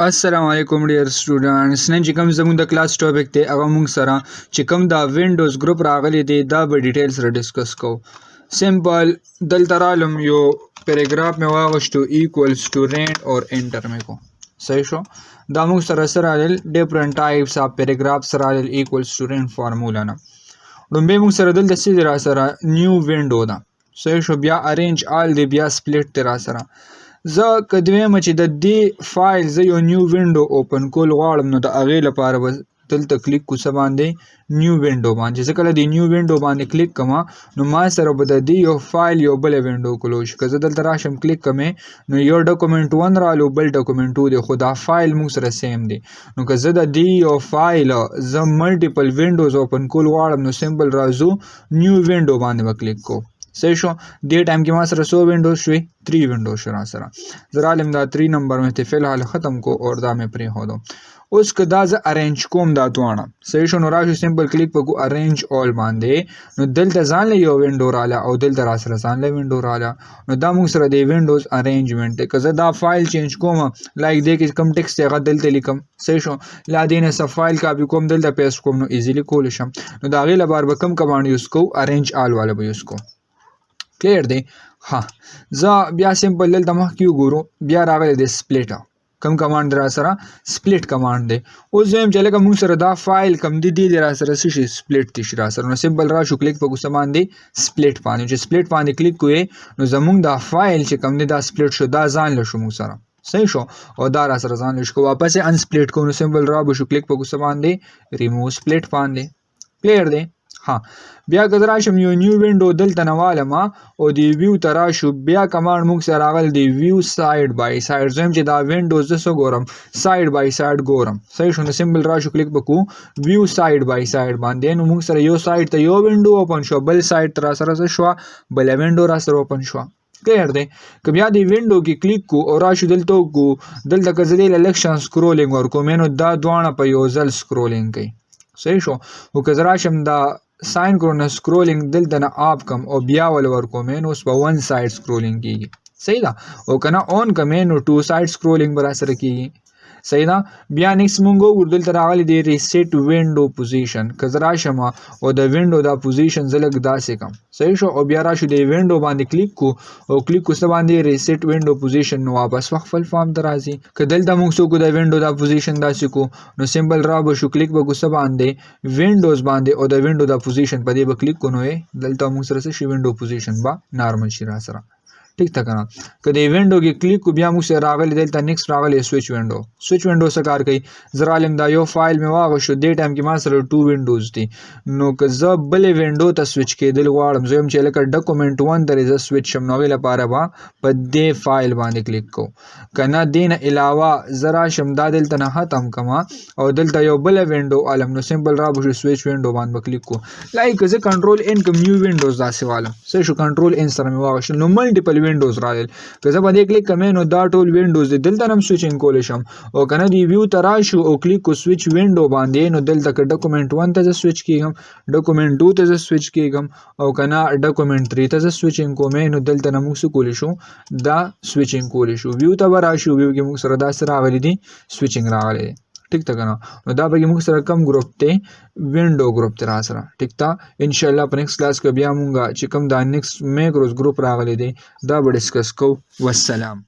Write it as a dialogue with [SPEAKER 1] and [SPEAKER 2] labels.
[SPEAKER 1] अस्सलाम वालेकुम dear students none چې کوم زموږ د کلاس ټاپک ته هغه موږ سره چې کوم دا وینډوز ګروپ راغلی دی دا به ډیټیل سره ډیسکس کوو. سمپل دلته رالم یو پیراګراف مې واغشتو ایکوالز ټو رینټ اور انټر مې کو صحیح شو. دا موږ سره راغل ډیفرنٹ ټایپس اف پیراګراف سره راغل ایکوالز ټو رینټ فارمولا نه. لومبه موږ سره دلته څه را سره نیو وینډو ده صحیح شو. بیا ارینج آل دی بیا سپلیټ ته را سره زه کدویم چې د دې فایل زه یو نیو وینډو اوپن کول غواړم نو د هغې لپاره به دلته کلیک کو څه باندې نیو وینډو باندې. زه کله د نیو وینډو باندې کلیک کوم نو ما سره به د دې یو فایل یو بل وینډو کلوز شي. که زه دلته راشم کلیک کوم نو یو ډاکومنټ 1 رالو بل ډاکومنټ 2 دی خو دا فایل موږ سره سیم دی. نو که زه د دې یو فایل زه ملټیپل وینډوز اوپن کول غواړم نو سمپل راځو نیو وینډو باندې به کلیک کو صحیح شو. دې ټایم کې ما سره 100 وینډوز شوي 3 وینډوز شو را سره. زه رالم دا 3 نمبر مې ته فلحال ختم کو اور دا مې پرې هودو. اوس که دا زه ارینج کوم دا دواړه صحیح شو نو راشو سمپل کلیک وکړو ارینج اول باندې نو دلته ځان له یو وینډو رااله او دلته را سره ځان له وینډو رااله نو دا موږ سره د وینډوز ارینجمنت دی. که زه دا فایل چینج کوم لایک دې کې کم ټیکسټ هغه دلته لیکم صحیح شو. لا دې نه څه فایل کاپی کوم دلته پیسټ کوم نو ایزیلی کولی شم. نو د هغې لپاره به کوم کمانډ یوز کوو ارینج آل والا به یوز کوو. کلیر دی ها. زه بیا سمپل دلته مخکې وګورو بیا راغلی دی سپلیټ کوم کمانډ را سره سپلیټ کمانډ دی. اوس زه یم چې لکه موږ سره دا فایل کم دی دی را سره څه شي سپلیټ دی شي را سره نو سمپل راشو کلیک په کوڅه باندې سپلیټ باندې چې سپلیټ باندې کلیک کوې نو زموږ دا فایل چې کم دی دا سپلیټ شو دا ځان له شو موږ سره صحیح شو او دا را سره ځان له شو. واپس ان سپلیټ کوو نو سمپل را به شو کلیک په کوڅه باندې ریموو سپلیټ باندې کلیر دی ها. بیا که راشم یو نیو وینډو دلته نه والم او دی ویو ته راشو بیا کمانډ موږ سره راغل دی ویو ساید بای ساید. زه یم چې دا وینډوز زه څه ګورم ساید بای ساید ګورم صحیح شو. نو سمپل راشو کلیک وکړو ویو ساید بای ساید باندې نو موږ سره یو ساید ته یو وینډو اوپن شو بل ساید ته را سره څه شوه بله وینډو را سره اوپن شوه کلیر دی. که بیا دی وینډو کې کلیک کو او راشو دلته وکړو دلته که زه دې له لږ شان سکرولینګ ورکوم نو دا دواړه په یو ځل سکرولینګ کوي صحیح شو. خو که زه راشم دا ساين کړو سکرولینګ دلته نه آف کم او بیا ول ورکوم نو اوس په ون ساید سکرولینګ کیږي صحیح ده. او کنه اون کم نو ټو ساید سکرولینګ بر سره کیږي صحیح ده. بیا نیکس مونږ وردل تر راغلی دی ریسیټ وینډو پوزیشن. که زه راشم او د وینډو دا پوزیشن زه لږ داسې کم صحیح شو او بیا راشو د وینډو باندې کلیک کو او کلیک کو څه باندې ریسیټ وینډو پوزیشن نو واپس خپل فارم ته راځي. که دلته موږ څوک د وینډو دا پوزیشن داسې کو نو سمپل را به شو کلیک به څه باندې وینډوز باندې او د وینډو دا پوزیشن په دې به کلیک کو نو دلته موږ سره شي وینډو پوزیشن با نارمل شي را سره ٹھیک تا کنه. که د وینډو کې کلیک کو بیا موږ سره راغلی دلته نیکسټ راغلی سویچ وینډو. سویچ وینډو څه کار کوي زه رالم دا یو فایل مې واغوشو دې ټایم کې ما سره 2 وینډوز دي نو که زه بلې وینډو ته سویچ کېدل غواړم زه یم چې لکه ډاکومنټ 1 ته زه سویچ شم نو هغې لپاره به په دې فایل باندې کلیک کو. که نه دې نه علاوه زه راشم دا دلته نه ختم کړم او دلته یو بله وینډو علم نو سمپل را به شو سویچ وینډو باندې به کلیک کو. لایک زه کنټرول ان کوم نیو وینډوز داسې والم صحیح شو. کنټرول ان سره مې واغوشل نو ملټیپل وینډوز راغل. که زه په دې کلیک کوم نو دا ټول وینډوز دي دلته هم سویچینګ کولی شم او کنه دی ویو ته راشو او کلیک کو سویچ وینډو باندې نو دلته که ډاکومنټ 1 ته زه سویچ کېږم ډاکومنټ 2 ته زه سویچ کېږم او کنه ډاکومنټ 3 ته زه سویچینګ کوم نو دلته نه موږ څه کولی شو دا سویچینګ کولی شو. ویو ته به راشو ویو کې موږ سره داسې راغلی دي سویچینګ راغلی دی ٹھیک تا کنه. نو دا به موږ سره کم ګروپ ته وینډو ګروپ ته را سره ٹھیک تا. ان شاء الله په نیکسټ کلاس کې بیا موږ چې کوم دا نیکسټ میکروز ګروپ راغلی دی دا به ډسکس کوو. والسلام.